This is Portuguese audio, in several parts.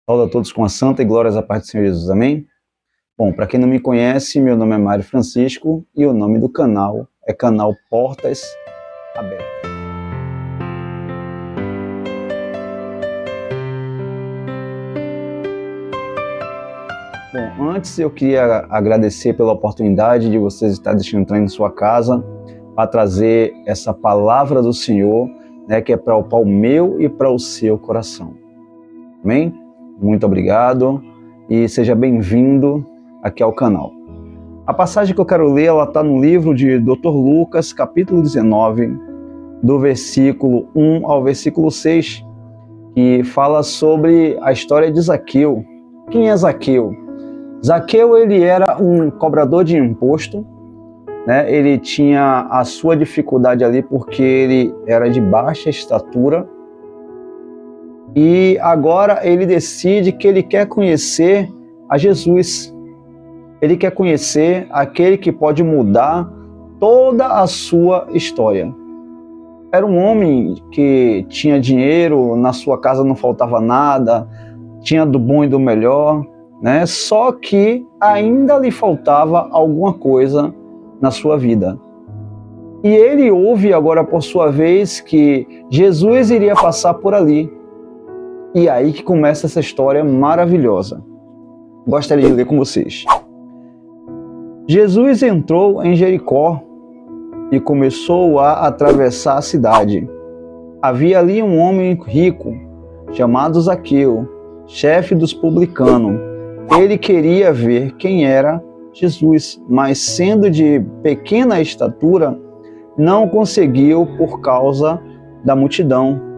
Saúde a todos com a santa e glórias à paz do Senhor Jesus, amém? Bom, para quem não me conhece, meu nome é Mário Francisco e o nome do canal é Canal Portas Abertas. Bom, antes eu queria agradecer pela oportunidade de vocês estarem deixando entrar em sua casa para trazer essa palavra do Senhor, né, que é para o meu e para o seu coração. Amém? Muito obrigado e seja bem-vindo aqui ao canal. A passagem que eu quero ler, ela está no livro de Dr. Lucas, capítulo 19, do versículo 1 ao versículo 6, que fala sobre a história de Zaqueu. Quem é Zaqueu? Zaqueu, ele era um cobrador de imposto, né? Ele tinha a sua dificuldade ali porque ele era de baixa estatura. E agora ele decide que ele quer conhecer a Jesus. Ele quer conhecer aquele que pode mudar toda a sua história. Era um homem que tinha dinheiro, na sua casa não faltava nada, tinha do bom e do melhor, né? Só que ainda lhe faltava alguma coisa na sua vida. E ele ouve agora por sua vez que Jesus iria passar por ali. E aí que começa essa história maravilhosa. Gostaria de ler com vocês. Jesus entrou em Jericó e começou a atravessar a cidade. Havia ali um homem rico, chamado Zaqueu, chefe dos publicanos. Ele queria ver quem era Jesus, mas sendo de pequena estatura, não conseguiu por causa da multidão.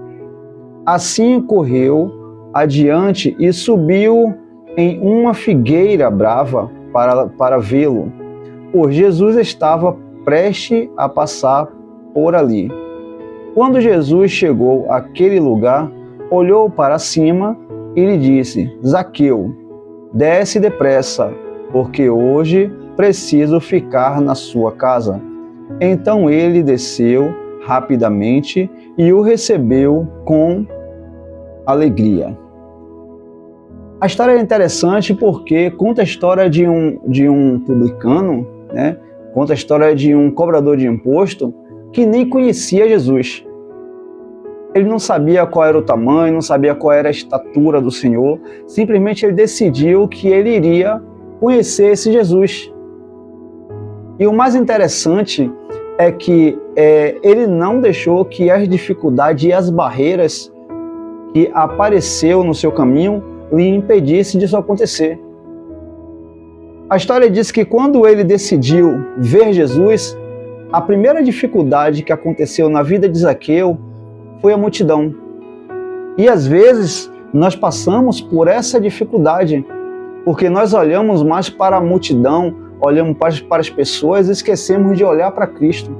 Assim correu adiante e subiu em uma figueira brava para vê-lo, pois Jesus estava prestes a passar por ali. Quando Jesus chegou àquele lugar, olhou para cima e lhe disse: Zaqueu, desce depressa, porque hoje preciso ficar na sua casa. Então ele desceu rapidamente e o recebeu com alegria. A história é interessante porque conta a história de um publicano, né? Conta a história de um cobrador de imposto que nem conhecia Jesus. Ele não sabia qual era o tamanho, não sabia qual era a estatura do Senhor, simplesmente ele decidiu que ele iria conhecer esse Jesus. E o mais interessante é que ele não deixou que as dificuldades e as barreiras que apareceu no seu caminho lhe impedisse disso acontecer. A história diz que quando ele decidiu ver Jesus, a primeira dificuldade que aconteceu na vida de Zaqueu foi a multidão. E às vezes nós passamos por essa dificuldade, porque nós olhamos mais para a multidão, olhamos para as pessoas e esquecemos de olhar para Cristo.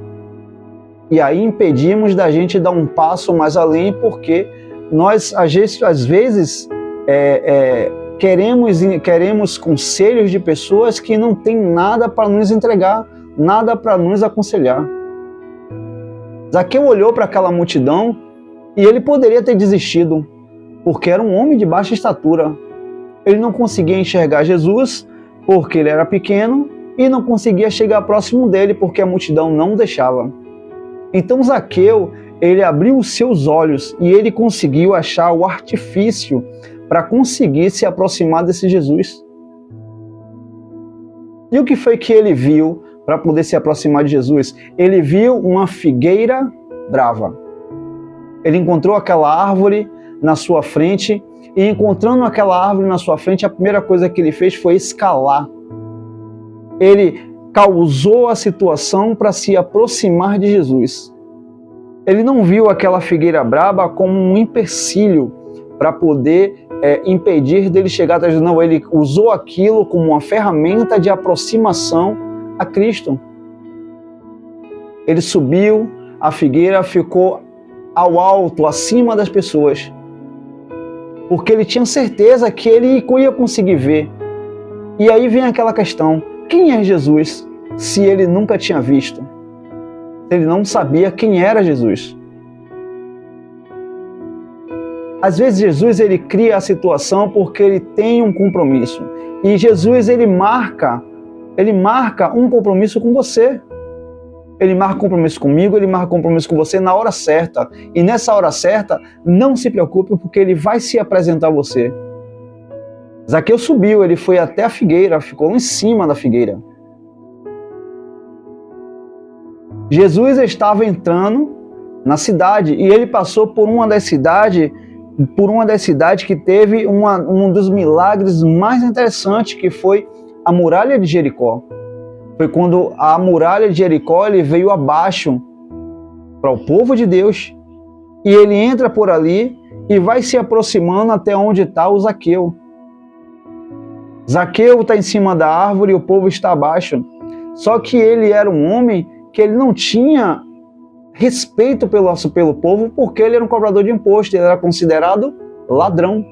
E aí impedimos da gente dar um passo mais além, porque nós, às vezes, queremos conselhos de pessoas que não têm nada para nos entregar, nada para nos aconselhar. Zaqueu olhou para aquela multidão e ele poderia ter desistido, porque era um homem de baixa estatura. Ele não conseguia enxergar Jesus, porque ele era pequeno, e não conseguia chegar próximo dele, porque a multidão não deixava. Então Zaqueu, ele abriu os seus olhos e ele conseguiu achar o artifício para conseguir se aproximar desse Jesus. E o que foi que ele viu para poder se aproximar de Jesus? Ele viu uma figueira brava. Ele encontrou aquela árvore na sua frente e, encontrando aquela árvore na sua frente, a primeira coisa que ele fez foi escalar. Ele causou a situação para se aproximar de Jesus. Ele não viu aquela figueira brava como um empecilho para poder impedir dele chegar atrás de Jesus. Não, ele usou aquilo como uma ferramenta de aproximação a Cristo. Ele subiu, a figueira ficou ao alto, acima das pessoas, porque ele tinha certeza que ele ia conseguir ver. E aí vem aquela questão: quem é Jesus se ele nunca tinha visto? Ele não sabia quem era Jesus. Às vezes Jesus ele cria a situação porque ele tem um compromisso. E Jesus ele marca um compromisso com você. Ele marca um compromisso comigo, ele marca um compromisso com você na hora certa. E nessa hora certa, não se preocupe porque ele vai se apresentar a você. Zaqueu subiu, ele foi até a figueira, ficou lá em cima da figueira. Jesus estava entrando na cidade e ele passou por uma das cidades que teve um dos milagres mais interessantes, que foi a muralha de Jericó. Foi quando a muralha de Jericó ele veio abaixo para o povo de Deus e ele entra por ali e vai se aproximando até onde está o Zaqueu. Zaqueu está em cima da árvore e o povo está abaixo. Só que ele era um homem que ele não tinha respeito pelo povo, porque ele era um cobrador de imposto, ele era considerado ladrão.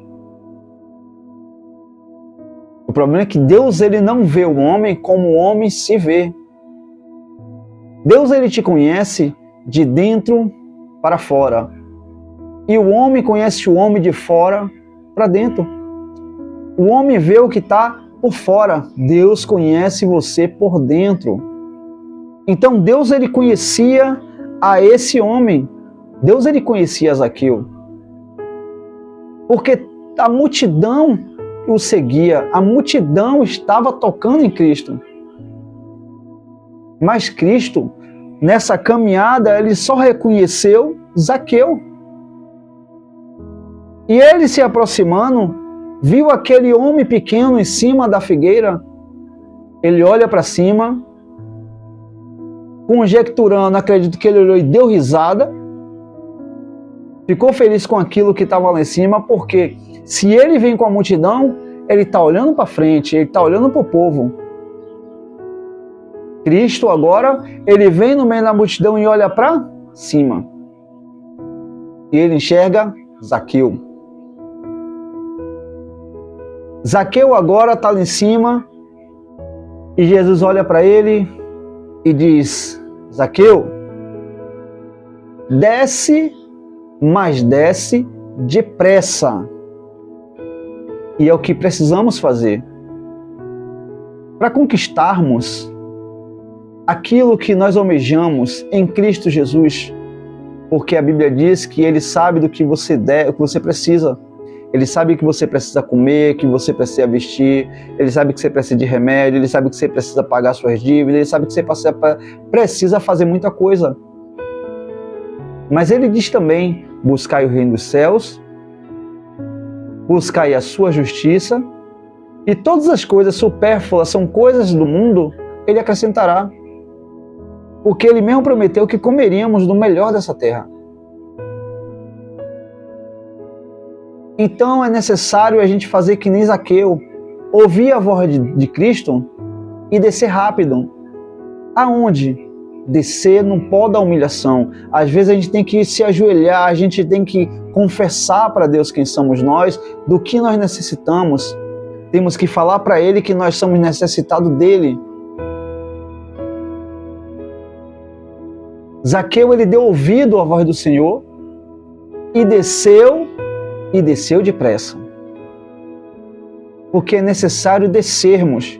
O problema é que Deus ele não vê o homem como o homem se vê. Deus ele te conhece de dentro para fora. E o homem conhece o homem de fora para dentro. O homem vê o que está por fora. Deus conhece você por dentro. Então Deus ele conhecia a esse homem. Deus ele conhecia Zaqueu. Porque a multidão o seguia, a multidão estava tocando em Cristo. Mas Cristo, nessa caminhada, ele só reconheceu Zaqueu. E ele se aproximando, viu aquele homem pequeno em cima da figueira. Ele olha para cima, conjecturando, acredito que ele olhou e deu risada. Ficou feliz com aquilo que estava lá em cima, porque se ele vem com a multidão, ele está olhando para frente, ele está olhando para o povo. Cristo agora, ele vem no meio da multidão e olha para cima. E ele enxerga Zaqueu. Zaqueu agora está lá em cima e Jesus olha para ele e diz: Zaqueu, desce, mas desce depressa. E é o que precisamos fazer para conquistarmos aquilo que nós almejamos em Cristo Jesus, porque a Bíblia diz que Ele sabe do que você o que você precisa. Ele sabe que você precisa comer, que você precisa vestir, Ele sabe que você precisa de remédio, Ele sabe que você precisa pagar suas dívidas, Ele sabe que você precisa fazer muita coisa. Mas Ele diz também: buscai o reino dos céus, buscai a sua justiça, e todas as coisas supérfluas, são coisas do mundo, Ele acrescentará. Porque Ele mesmo prometeu que comeríamos do melhor dessa terra. Então é necessário a gente fazer que nem Zaqueu, ouvir a voz de Cristo e descer rápido. Aonde? Descer no pó da humilhação. Às vezes a gente tem que se ajoelhar, a gente tem que confessar para Deus quem somos nós, do que nós necessitamos. Temos que falar para Ele que nós somos necessitados dEle. Zaqueu, ele deu ouvido à voz do Senhor e desceu depressa. Porque é necessário descermos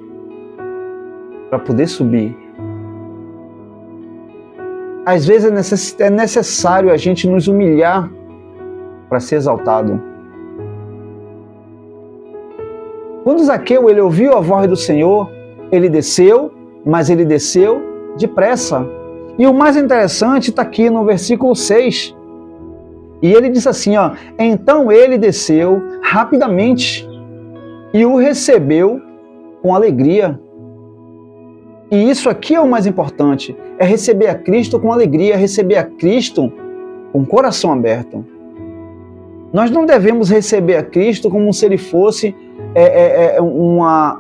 para poder subir. Às vezes é necessário a gente nos humilhar para ser exaltado. Quando Zaqueu ele ouviu a voz do Senhor, ele desceu, mas ele desceu depressa. E o mais interessante está aqui no versículo 6. E ele diz assim, ó: então ele desceu rapidamente e o recebeu com alegria. E isso aqui é o mais importante, é receber a Cristo com alegria, receber a Cristo com o coração aberto. Nós não devemos receber a Cristo como se Ele fosse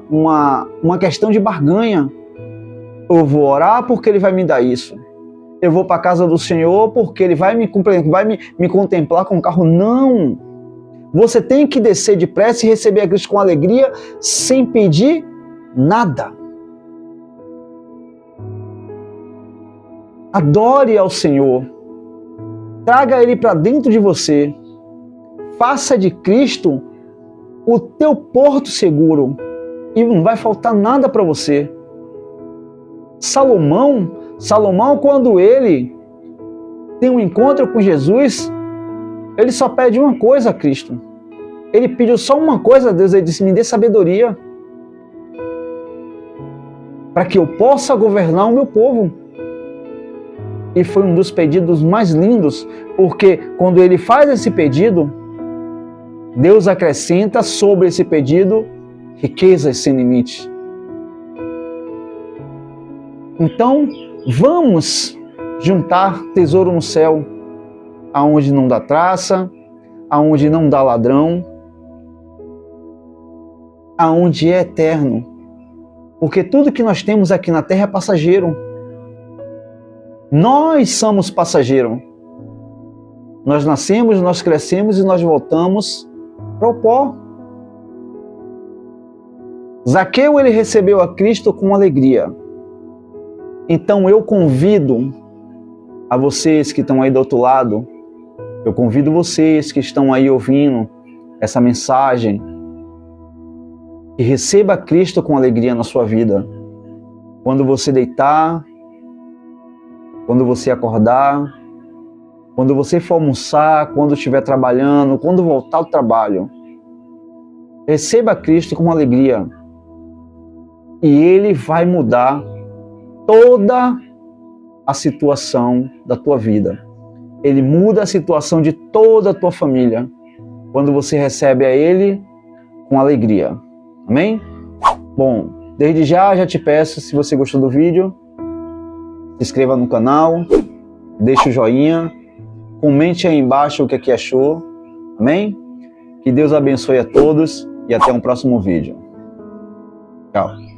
uma questão de barganha. Eu vou orar porque Ele vai me dar isso. Eu vou para a casa do Senhor porque Ele vai me contemplar com o carro. Não! Você tem que descer depressa e receber a Cristo com alegria, sem pedir nada. Adore ao Senhor. Traga Ele para dentro de você. faça de Cristo o teu porto seguro e não vai faltar nada para você. Salomão, quando ele tem um encontro com Jesus, ele só pede uma coisa a Cristo. Ele pediu só uma coisa a Deus, ele disse: me dê sabedoria para que eu possa governar o meu povo. E foi um dos pedidos mais lindos, porque quando ele faz esse pedido, Deus acrescenta sobre esse pedido riquezas sem limite. Então, vamos juntar tesouro no céu, aonde não dá traça, aonde não dá ladrão, aonde é eterno. Porque tudo que nós temos aqui na terra é passageiro. Nós somos passageiros. Nós nascemos, nós crescemos e nós voltamos para o pó. Zaqueu, ele recebeu a Cristo com alegria. Então eu convido a vocês que estão aí do outro lado, eu convido vocês que estão aí ouvindo essa mensagem, que receba Cristo com alegria na sua vida. Quando você deitar, quando você acordar, quando você for almoçar, quando estiver trabalhando, quando voltar do trabalho, receba Cristo com alegria. E Ele vai mudar toda a situação da tua vida. Ele muda a situação de toda a tua família quando você recebe a Ele com alegria. Amém? Bom, desde já te peço, se você gostou do vídeo, se inscreva no canal, deixe o joinha, comente aí embaixo o que achou. Amém? Que Deus abençoe a todos e até um próximo vídeo. Tchau.